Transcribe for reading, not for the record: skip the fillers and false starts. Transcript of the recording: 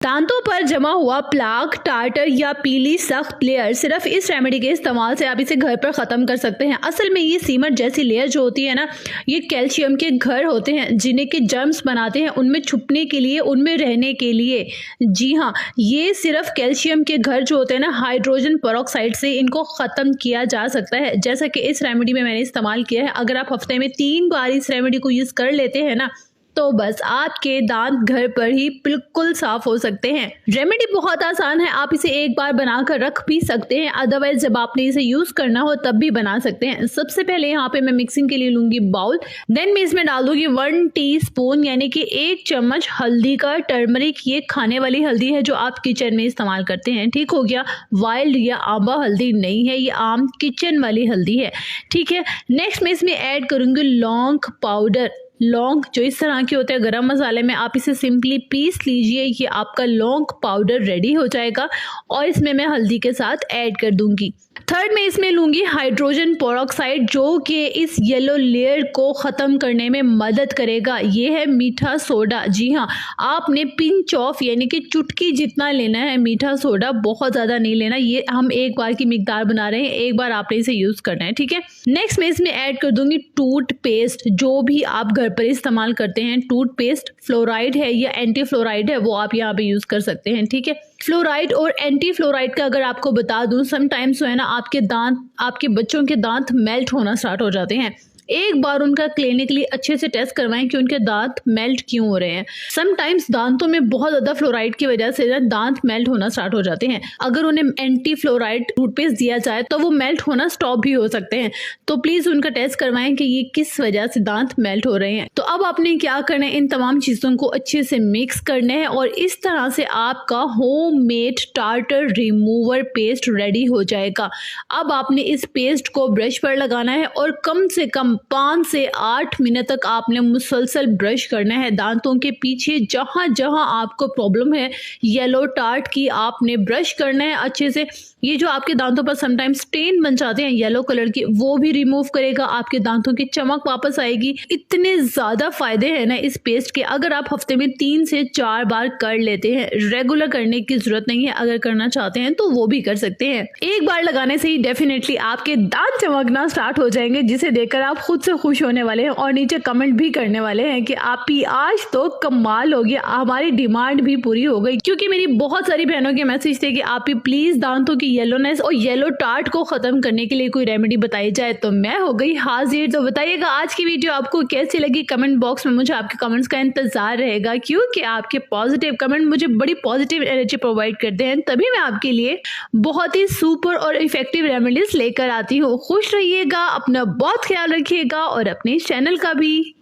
दांतों पर जमा हुआ प्लाक, टार्टर या पीली सख्त लेयर, सिर्फ इस रेमेडी के इस्तेमाल से आप इसे घर पर ख़त्म कर सकते हैं। असल में ये सीमर जैसी लेयर जो होती है ना, ये कैल्शियम के घर होते हैं जिन्हें के जर्म्स बनाते हैं उनमें छुपने के लिए, उनमें रहने के लिए। जी हाँ, ये सिर्फ कैल्शियम के घर जो होते हैं ना, हाइड्रोजन पेरोक्साइड से इनको ख़त्म किया जा सकता है, जैसा कि इस रेमेडी में मैंने इस्तेमाल किया है। अगर आप हफ्ते में 3 बार इस रेमेडी को यूज़ कर लेते हैं ना, तो बस आपके दांत घर पर ही बिल्कुल साफ हो सकते हैं। रेमेडी बहुत आसान है, आप इसे एक बार बनाकर रख भी सकते हैं, अदरवाइज जब आपने इसे यूज करना हो तब भी बना सकते हैं। सबसे पहले यहाँ पे मैं मिक्सिंग के लिए लूंगी बाउल, देन मैं इसमें डाल दूंगी 1 टीस्पून यानी कि 1 चम्मच हल्दी का, टर्मरिक। ये खाने वाली हल्दी है जो आप किचन में इस्तेमाल करते हैं, ठीक हो गया। वाइल्ड या आंबा हल्दी नहीं है, ये आम किचन वाली हल्दी है, ठीक है। नेक्स्ट मैं इसमें ऐड करूंगी लौंग पाउडर। लौंग जो इस तरह के होते हैं गरम मसाले में, आप इसे सिंपली पीस लीजिए, ये आपका लौंग पाउडर रेडी हो जाएगा। और इसमें मैं हल्दी के साथ ऐड कर दूंगी। थर्ड में इसमें लूंगी हाइड्रोजन पेरोक्साइड, जो कि इस येलो लेयर को ख़त्म करने में मदद करेगा। ये है मीठा सोडा। जी हाँ, आपने पिंच ऑफ यानी कि चुटकी जितना लेना है मीठा सोडा, बहुत ज़्यादा नहीं लेना। ये हम एक बार की मिकदार बना रहे हैं, एक बार आपने इसे यूज़ करना है, ठीक है। नेक्स्ट मैं इसमें ऐड कर दूंगी टूथपेस्ट, जो भी आप घर पर इस्तेमाल करते हैं। टूथपेस्ट फ्लोराइड है या एंटी फ्लोराइड है, वो आप यहाँ पे यूज़ कर सकते हैं, ठीक है। फ्लोराइड और एंटी फ्लोराइड का अगर आपको बता दूं, समटाइम्स जो है ना, आपके बच्चों के दांत मेल्ट होना स्टार्ट हो जाते हैं। एक बार उनका क्लिनिकली अच्छे से टेस्ट करवाएं कि उनके दांत मेल्ट क्यों हो रहे हैं। समटाइम्स दांतों में बहुत ज़्यादा फ्लोराइड की वजह से दांत मेल्ट होना स्टार्ट हो जाते हैं। अगर उन्हें एंटी फ्लोराइड टूथपेस्ट दिया जाए तो वो मेल्ट होना स्टॉप भी हो सकते हैं। तो प्लीज़ उनका टेस्ट करवाएं कि ये किस वजह से दांत मेल्ट हो रहे हैं। तो अब आपने क्या करना है, इन तमाम चीज़ों को अच्छे से मिक्स करना है और इस तरह से आपका homemade tartar remover paste ready हो जाएगा। अब आपने इस पेस्ट को ब्रश पर लगाना है और कम से कम 5 से 8 मिनट तक आपने मुसलसल ब्रश करना है। दांतों के पीछे जहां जहां आपको प्रॉब्लम है येलो टार्ट की, आपने ब्रश करना है अच्छे से। ये जो आपके दांतों पर समटाइम स्टेन बन जाते हैं येलो कलर की, वो भी रिमूव करेगा, आपके दांतों की चमक वापस आएगी। इतने ज़्यादा फायदे हैं ना इस पेस्ट के, अगर आप हफ्ते में 3 से 4 बार कर लेते हैं, रेगुलर करने की जरूरत नहीं है। अगर करना चाहते हैं तो वो भी कर सकते हैं। एक बार लगाने से ही डेफिनेटली आपके दांत चमकना स्टार्ट हो जाएंगे, जिसे देखकर आप खुद से खुश होने वाले हैं और नीचे कमेंट भी करने वाले हैं कि आपकी आज तो कमाल हो गया, हमारी डिमांड भी पूरी हो गई। क्योंकि मेरी बहुत सारी बहनों के मैसेज थे कि आप ही प्लीज दांतों की येलोनेस और येलो टार्ट को खत्म करने के लिए कोई रेमेडी बताई जाए, तो मैं हो गई हाजिर। तो बताइएगा आज की वीडियो आपको कैसी लगी, कमेंट बॉक्स में मुझे आपके कमेंट्स का इंतजार रहेगा, क्योंकि आपके पॉजिटिव कमेंट मुझे बड़ी पॉजिटिव एनर्जी प्रोवाइड करते हैं। तभी मैं आपके लिए बहुत ही सुपर और इफेक्टिव रेमेडीज लेकर आती हूँ। खुश रहिएगा, अपना बहुत ख्याल रखिएगा और अपने चैनल का भी।